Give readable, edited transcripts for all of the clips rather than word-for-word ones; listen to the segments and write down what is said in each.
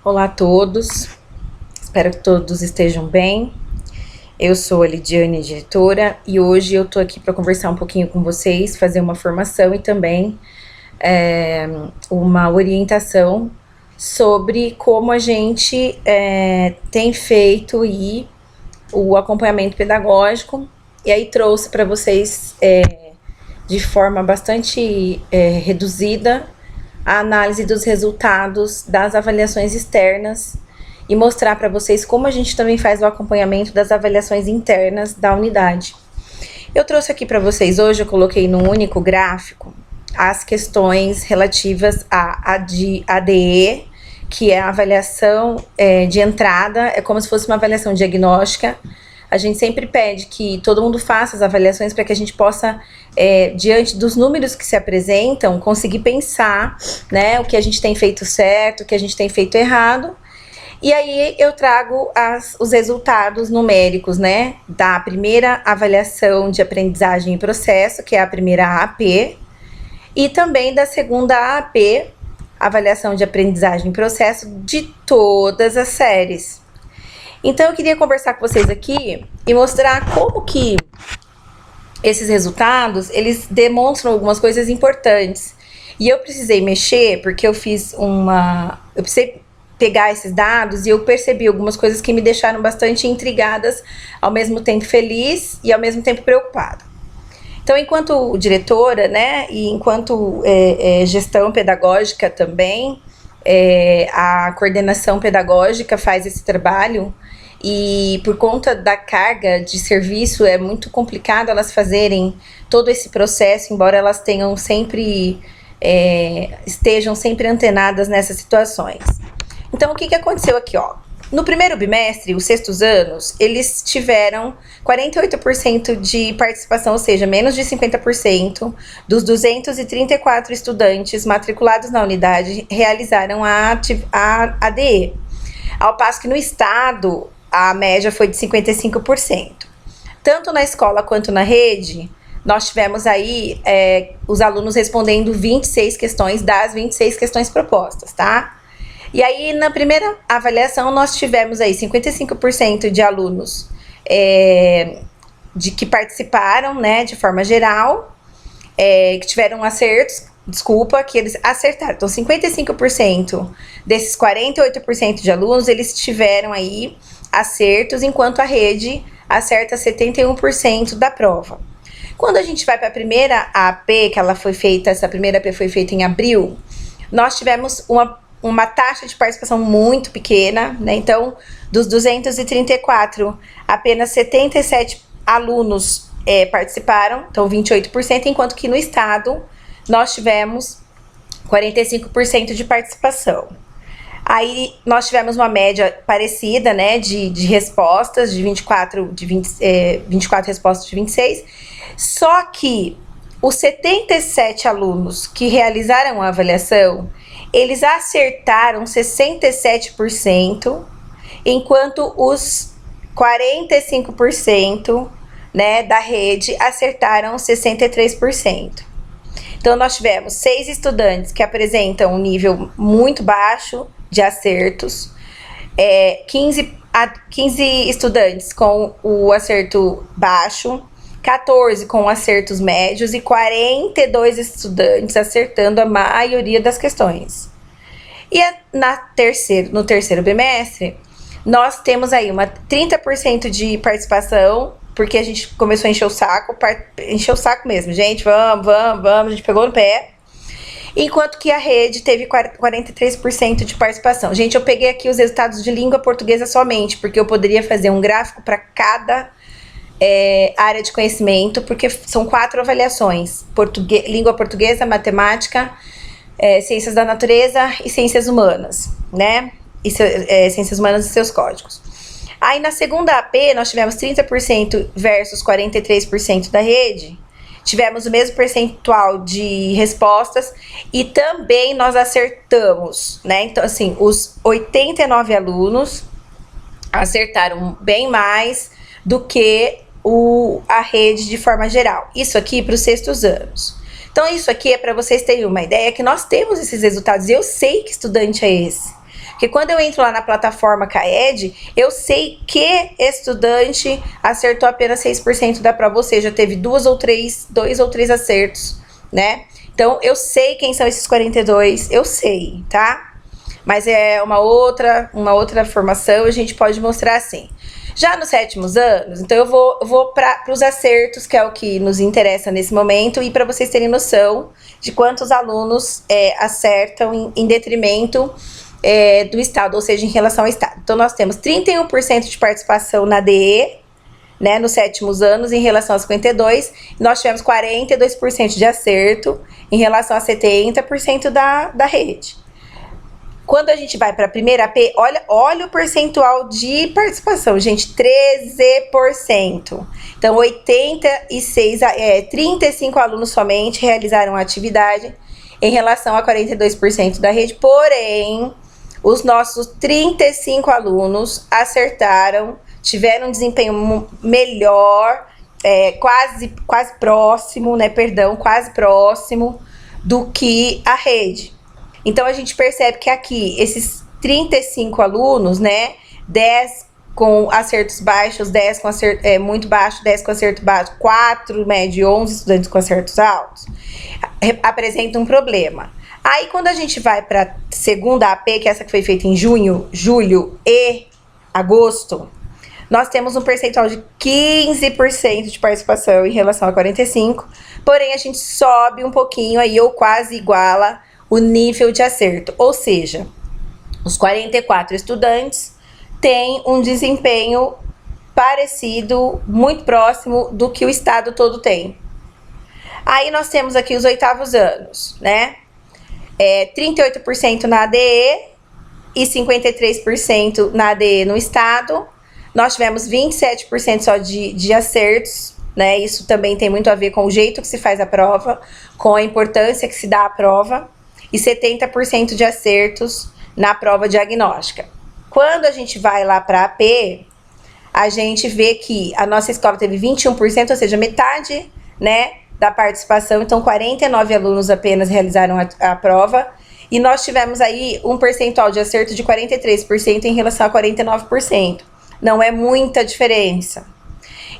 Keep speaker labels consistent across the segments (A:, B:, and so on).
A: Olá a todos, espero que todos estejam bem. Eu sou a Lidiane, diretora, e hoje eu tô aqui para conversar um pouquinho com vocês, fazer uma formação e também uma orientação sobre como a gente tem feito o acompanhamento pedagógico, e aí trouxe para vocês de forma bastante reduzida a análise dos resultados das avaliações externas e mostrar para vocês como a gente também faz o acompanhamento das avaliações internas da unidade. Eu trouxe aqui para vocês hoje, eu coloquei num único gráfico as questões relativas à ADE, que é a avaliação de entrada, é como se fosse uma avaliação diagnóstica. A gente sempre pede que todo mundo faça as avaliações para que a gente possa, diante dos números que se apresentam, conseguir pensar, né, o que a gente tem feito certo, o que a gente tem feito errado. E aí eu trago os resultados numéricos, né, da primeira avaliação de aprendizagem e processo, que é a primeira AAP, e também da segunda AAP, avaliação de aprendizagem e processo, de todas as séries. Então eu queria conversar com vocês aqui e mostrar como que esses resultados, eles demonstram algumas coisas importantes. E eu precisei mexer, porque eu precisei pegar esses dados e eu percebi algumas coisas que me deixaram bastante intrigadas, ao mesmo tempo feliz e ao mesmo tempo preocupada. Então, enquanto diretora, né, e enquanto gestão pedagógica também, a coordenação pedagógica faz esse trabalho, e por conta da carga de serviço é muito complicado elas fazerem todo esse processo, embora elas tenham sempre, estejam sempre antenadas nessas situações. Então, o que aconteceu aqui, ó? No primeiro bimestre, os sextos anos, eles tiveram 48% de participação, ou seja, menos de 50% dos 234 estudantes matriculados na unidade realizaram a ADE. Ao passo que no estado, a média foi de 55%. Tanto na escola quanto na rede, nós tivemos aí os alunos respondendo 26 questões das 26 questões propostas, tá? E aí, na primeira avaliação, nós tivemos aí 55% de alunos que participaram, né, de forma geral, que tiveram acertos, que eles acertaram. Então, 55% desses 48% de alunos, eles tiveram aí acertos, enquanto a rede acerta 71% da prova. Quando a gente vai para a primeira AP, que ela foi feita, essa primeira AP foi feita em abril, nós tivemos uma taxa de participação muito pequena, né? Então, dos 234, apenas 77 alunos participaram, então 28%, enquanto que no estado nós tivemos 45% de participação. Aí nós tivemos uma média parecida, né, de respostas, de 24 respostas de 26, só que os 77 alunos que realizaram a avaliação, eles acertaram 67%, enquanto os 45%, né, da rede acertaram 63%. Então, nós tivemos 6 estudantes que apresentam um nível muito baixo de acertos, 15 estudantes com o acerto baixo, 14 com acertos médios e 42 estudantes acertando a maioria das questões. E no terceiro bimestre, nós temos aí 30% de participação, porque a gente começou a encher o saco mesmo, gente, vamos, a gente pegou no pé. Enquanto que a rede teve 43% de participação. Gente, eu peguei aqui os resultados de língua portuguesa somente, porque eu poderia fazer um gráfico para cada área de conhecimento, porque são 4 avaliações: língua portuguesa, matemática, ciências da natureza e ciências humanas, né? Ciências humanas e seus códigos. Aí na segunda AP nós tivemos 30% versus 43% da rede. Tivemos o mesmo percentual de respostas e também nós acertamos, né? Então, assim, os 89 alunos acertaram bem mais do que a rede de forma geral. Isso aqui para os sextos anos. Então, isso aqui é para vocês terem uma ideia que nós temos esses resultados e eu sei que estudante é esse. Porque quando eu entro lá na plataforma CAED, eu sei que estudante acertou apenas 6% da prova, ou seja, teve dois ou três acertos, né? Então, eu sei quem são esses 42, eu sei, tá? Mas é uma outra formação, a gente pode mostrar assim. Já nos 7º anos, então eu vou para os acertos, que é o que nos interessa nesse momento, e para vocês terem noção de quantos alunos acertam em detrimento do Estado, ou seja, em relação ao Estado. Então, nós temos 31% de participação na DE, né, nos 7º anos, em relação a 52, nós tivemos 42% de acerto em relação a 70% da rede. Quando a gente vai para a primeira AP, olha o percentual de participação, gente, 13%. Então, 35 alunos somente realizaram a atividade em relação a 42% da rede, porém, os nossos 35 alunos acertaram, tiveram um desempenho melhor, quase próximo, né, quase próximo do que a rede. Então, a gente percebe que aqui, esses 35 alunos, né, 10 com acertos baixos, 10 com acerto muito baixo, 10 com acerto baixo, 4 médio e 11 estudantes com acertos altos, apresentam um problema. Aí, quando a gente vai para a segunda AP, que é essa que foi feita em junho, julho e agosto, nós temos um percentual de 15% de participação em relação a 45%, porém, a gente sobe um pouquinho aí, ou quase iguala o nível de acerto, ou seja, os 44 estudantes têm um desempenho parecido, muito próximo do que o estado todo tem. Aí nós temos aqui os 8º anos, né? 38% na ADE e 53% na ADE no estado. Nós tivemos 27% só de acertos, né? Isso também tem muito a ver com o jeito que se faz a prova, com a importância que se dá à prova, e 70% de acertos na prova diagnóstica. Quando a gente vai lá para a AP, a gente vê que a nossa escola teve 21%, ou seja, metade, né, da participação. Então, 49 alunos apenas realizaram a prova. E nós tivemos aí um percentual de acerto de 43% em relação a 49%. Não é muita diferença.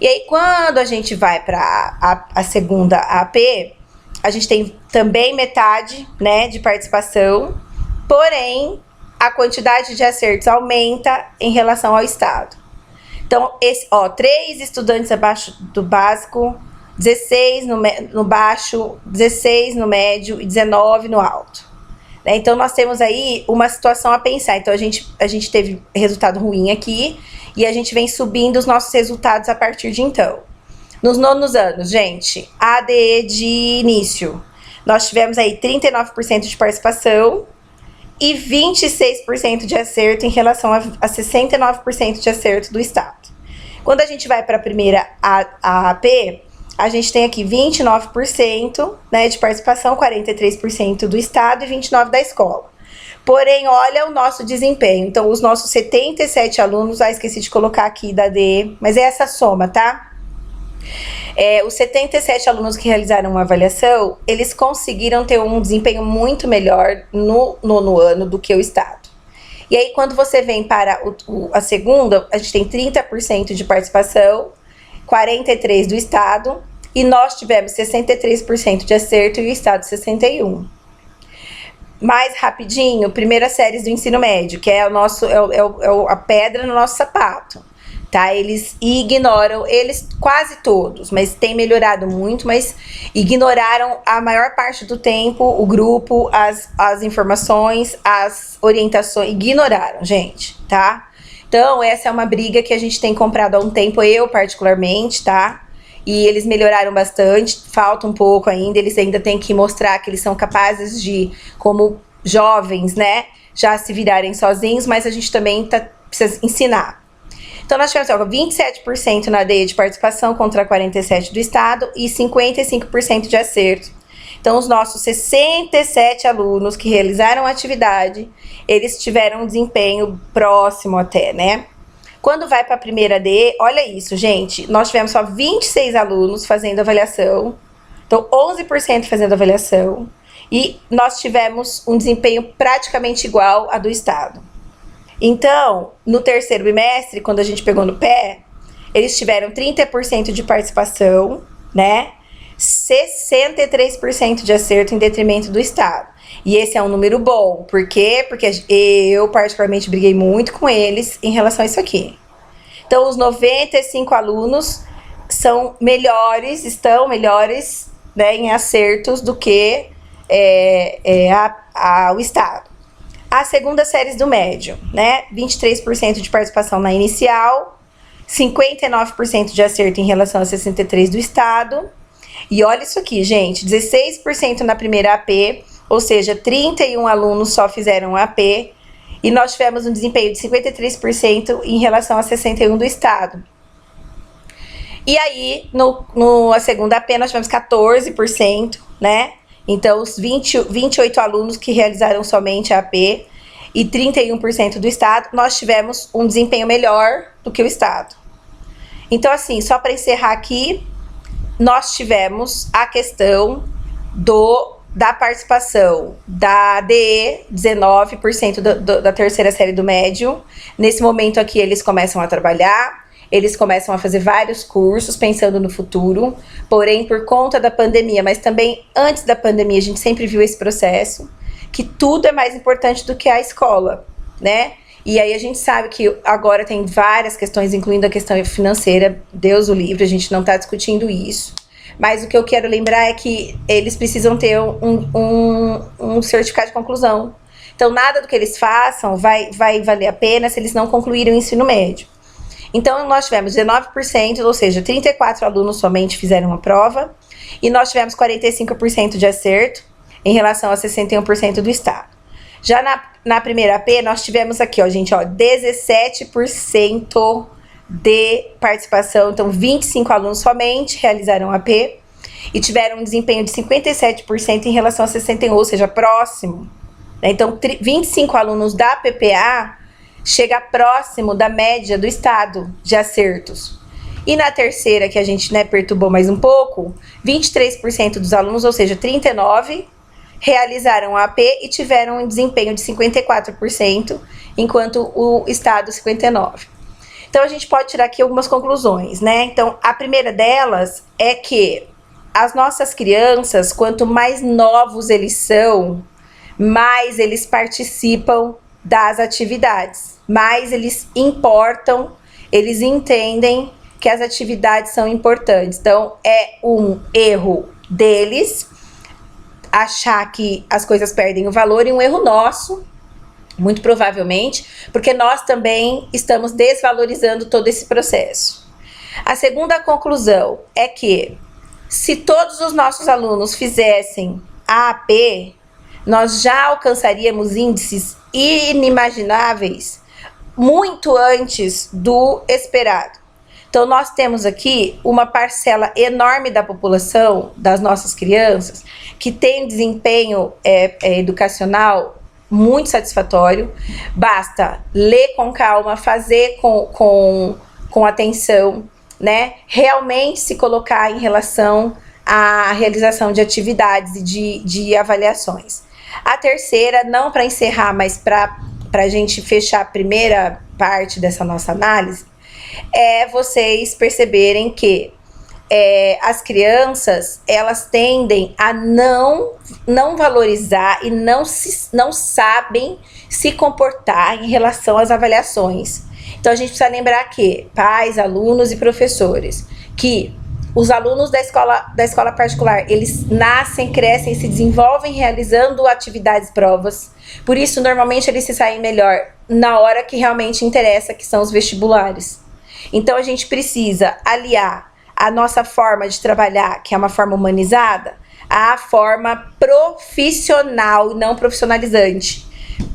A: E aí, quando a gente vai para a segunda AP, a gente tem também metade, né, de participação, porém, a quantidade de acertos aumenta em relação ao estado. Então, 3 estudantes abaixo do básico, 16 no baixo, 16 no médio e 19 no alto. Então, nós temos aí uma situação a pensar. Então, a gente teve resultado ruim aqui e a gente vem subindo os nossos resultados a partir de então. Nos 9º anos, gente, ADE de início, nós tivemos aí 39% de participação e 26% de acerto em relação a 69% de acerto do estado. Quando a gente vai para a primeira AP, a gente tem aqui 29%, né, de participação, 43% do estado e 29% da escola. Porém, olha o nosso desempenho. Então, os nossos 77 alunos, esqueci de colocar aqui da ADE, mas é essa soma, tá? Os 77 alunos que realizaram uma avaliação, eles conseguiram ter um desempenho muito melhor no 9º ano do que o estado. E aí, quando você vem para a segunda, a gente tem 30% de participação, 43% do estado, e nós tivemos 63% de acerto e o estado 61%. Mais rapidinho, primeiras séries do ensino médio, que é a pedra no nosso sapato. Tá? Eles ignoram, eles quase todos, mas tem melhorado muito, mas ignoraram a maior parte do tempo, o grupo, as informações, as orientações, ignoraram, gente, tá? Então, essa é uma briga que a gente tem comprado há um tempo, eu particularmente, tá? E eles melhoraram bastante, falta um pouco ainda, eles ainda têm que mostrar que eles são capazes de, como jovens, né, já se virarem sozinhos, mas a gente também precisa ensinar. Então, nós tivemos 27% na ADE de participação contra 47% do estado e 55% de acerto. Então, os nossos 67 alunos que realizaram a atividade, eles tiveram um desempenho próximo até, né? Quando vai para a primeira ADE, olha isso, gente, nós tivemos só 26 alunos fazendo avaliação, então 11% fazendo avaliação, e nós tivemos um desempenho praticamente igual a do estado. Então, no terceiro bimestre, quando a gente pegou no pé, eles tiveram 30% de participação, né? 63% de acerto em detrimento do Estado. E esse é um número bom. Por quê? Porque eu, particularmente, briguei muito com eles em relação a isso aqui. Então, os 95 alunos estão melhores, né, em acertos do que o Estado. As segundas séries do médio, né? 23% de participação na inicial, 59% de acerto em relação a 63% do Estado. E olha isso aqui, gente, 16% na primeira AP, ou seja, 31 alunos só fizeram AP, e nós tivemos um desempenho de 53% em relação a 61% do Estado. E aí, a segunda AP, nós tivemos 14%, né? Então, os 28 alunos que realizaram somente a AP e 31% do Estado, nós tivemos um desempenho melhor do que o Estado. Então, assim, só para encerrar aqui, nós tivemos a questão da participação da DE, 19% da terceira série do médio. Nesse momento aqui, eles começam a trabalhar, eles começam a fazer vários cursos pensando no futuro, porém, por conta da pandemia, mas também antes da pandemia, a gente sempre viu esse processo, que tudo é mais importante do que a escola, né? E aí a gente sabe que agora tem várias questões, incluindo a questão financeira, Deus o livre, a gente não está discutindo isso. Mas o que eu quero lembrar é que eles precisam ter um certificado de conclusão. Então, nada do que eles façam vai valer a pena se eles não concluírem o ensino médio. Então, nós tivemos 19%, ou seja, 34 alunos somente fizeram a prova, e nós tivemos 45% de acerto em relação a 61% do Estado. Já na primeira AP, nós tivemos aqui, ó, gente, ó, 17% de participação, então 25 alunos somente realizaram AP e tiveram um desempenho de 57% em relação a 61%, ou seja, próximo. Então, 25 alunos da PPA chega próximo da média do Estado de acertos. E na terceira, que a gente, né, perturbou mais um pouco, 23% dos alunos, ou seja, 39%, realizaram a AP e tiveram um desempenho de 54%, enquanto o Estado 59%. Então, a gente pode tirar aqui algumas conclusões, né? Então, a primeira delas é que as nossas crianças, quanto mais novos eles são, mais eles participam das atividades, mais eles importam, eles entendem que as atividades são importantes. Então, é um erro deles achar que as coisas perdem o valor e um erro nosso, muito provavelmente, porque nós também estamos desvalorizando todo esse processo. A segunda conclusão é que, se todos os nossos alunos fizessem a AP, nós já alcançaríamos índices inimagináveis muito antes do esperado. Então, nós temos aqui uma parcela enorme da população, das nossas crianças, que tem desempenho educacional muito satisfatório. Basta ler com calma, fazer com atenção, né? Realmente se colocar em relação à realização de atividades e de avaliações. A terceira, não para encerrar, mas para a gente fechar a primeira parte dessa nossa análise, é vocês perceberem que as crianças, elas tendem a não valorizar e não sabem se comportar em relação às avaliações. Então, a gente precisa lembrar que pais, alunos e professores, que os alunos da escola particular, eles nascem, crescem, se desenvolvem realizando atividades, provas. Por isso, normalmente, eles se saem melhor na hora que realmente interessa, que são os vestibulares. Então, a gente precisa aliar a nossa forma de trabalhar, que é uma forma humanizada, à forma profissional e não profissionalizante.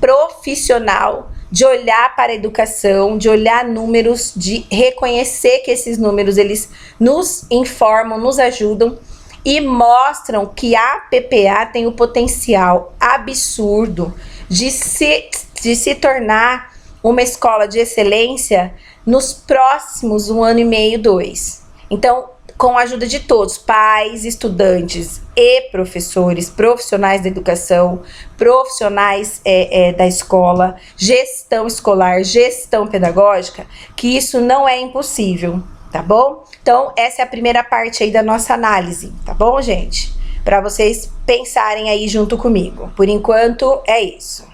A: Profissional, de olhar para a educação, de olhar números, de reconhecer que esses números, eles nos informam, nos ajudam e mostram que a PPA tem o potencial absurdo de se tornar uma escola de excelência nos próximos 1 ano e meio, 2. Então, com a ajuda de todos, pais, estudantes e professores, profissionais da educação, profissionais da escola, gestão escolar, gestão pedagógica, que isso não é impossível, tá bom? Então, essa é a primeira parte aí da nossa análise, tá bom, gente? Para vocês pensarem aí junto comigo. Por enquanto, é isso.